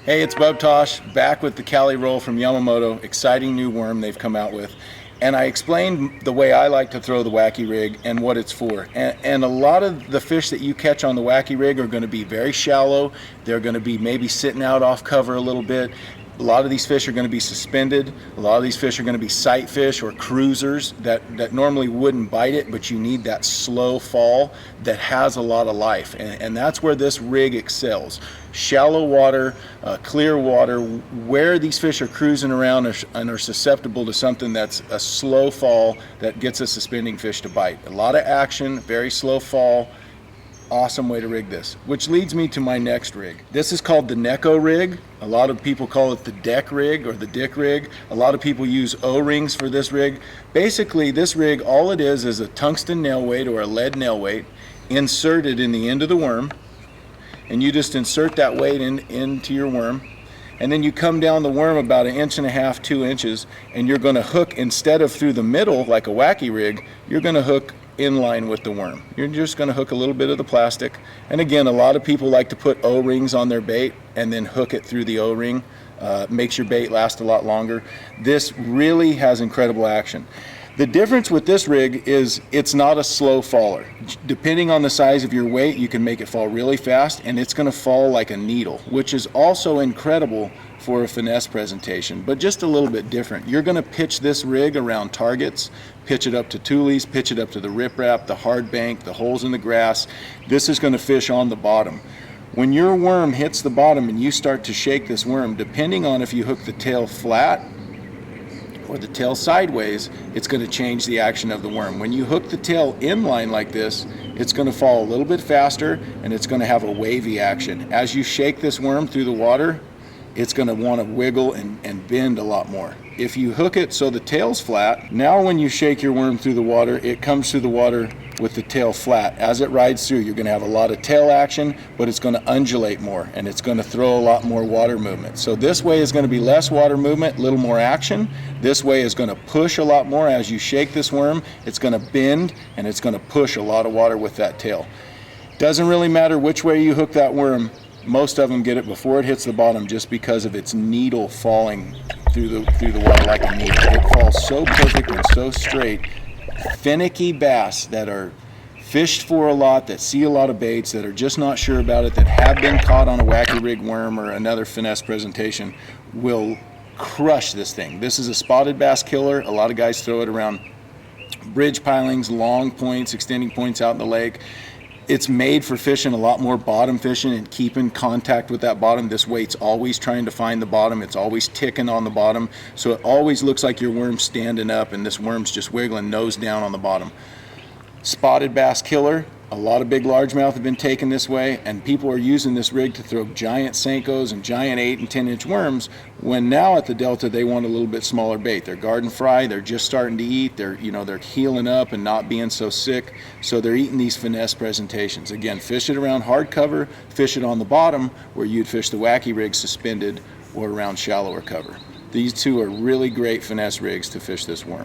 Hey, it's Bub Tosh, back with the Cali Roll from Yamamoto. Exciting new worm they've come out with. And I explained the way I like to throw the wacky rig and what it's for. And a lot of the fish that you catch on the wacky rig are going to be very shallow. They're going to be maybe sitting out off cover a little bit. A lot of these fish are going to be suspended. A lot of these fish are going to be sight fish or cruisers that normally wouldn't bite it, but you need that slow fall that has a lot of life. And that's where this rig excels. Shallow water, clear water, where these fish are cruising around and are susceptible to something that's a slow fall that gets a suspending fish to bite. A lot of action, very slow fall. Awesome way to rig this, which leads me to my next rig. This is called the Neko rig. A lot of people call it the deck rig or the dick rig. A lot of people use O-rings for this rig. Basically, this rig, all it is a tungsten nail weight or a lead nail weight inserted in the end of the worm, and you just insert that weight into your worm, and then you come down the worm about 1.5 inches, 2 inches, and you're going to hook, instead of through the middle like a wacky rig, you're going to hook in line with the worm. You're just going to hook a little bit of the plastic. And again, a lot of people like to put O-rings on their bait and then hook it through the O-ring. Makes your bait last a lot longer. This really has incredible action. The difference with this rig is it's not a slow faller. Depending on the size of your weight, you can make it fall really fast, and it's going to fall like a needle, which is also incredible for a finesse presentation, but just a little bit different. You're going to pitch this rig around targets, pitch it up to tulies, pitch it up to the riprap, the hard bank, the holes in the grass. This is going to fish on the bottom. When your worm hits the bottom and you start to shake this worm, depending on if you hook the tail flat or the tail sideways, it's going to change the action of the worm. When you hook the tail inline like this, it's going to fall a little bit faster and it's going to have a wavy action. As you shake this worm through the water, it's going to want to wiggle and bend a lot more. If you hook it so the tail's flat, now when you shake your worm through the water, it comes through the water with the tail flat. As it rides through, you're going to have a lot of tail action, but it's going to undulate more and it's going to throw a lot more water movement. So this way is going to be less water movement, a little more action. This way is going to push a lot more. As you shake this worm, it's going to bend and it's going to push a lot of water with that tail. Doesn't really matter which way you hook that worm. Most of them get it before it hits the bottom just because of its needle falling through the water like a needle. It falls so perfect and so straight. Finicky bass that are fished for a lot, that see a lot of baits, that are just not sure about it, that have been caught on a wacky rig worm or another finesse presentation will crush this thing. This is a spotted bass killer. A lot of guys throw it around bridge pilings, long points, extending points out in the lake. It's made for fishing a lot more bottom fishing and keeping contact with that bottom. This weight's always trying to find the bottom. It's always ticking on the bottom. So it always looks like your worm's standing up and this worm's just wiggling nose down on the bottom. Spotted bass killer. A lot of big largemouth have been taken this way, and people are using this rig to throw giant Senkos and giant 8 and 10 inch worms, when now at the Delta they want a little bit smaller bait. They're garden fry, they're just starting to eat, they're healing up and not being so sick, so they're eating these finesse presentations. Again, fish it around hard cover, fish it on the bottom where you'd fish the wacky rig suspended, or around shallower cover. These two are really great finesse rigs to fish this worm.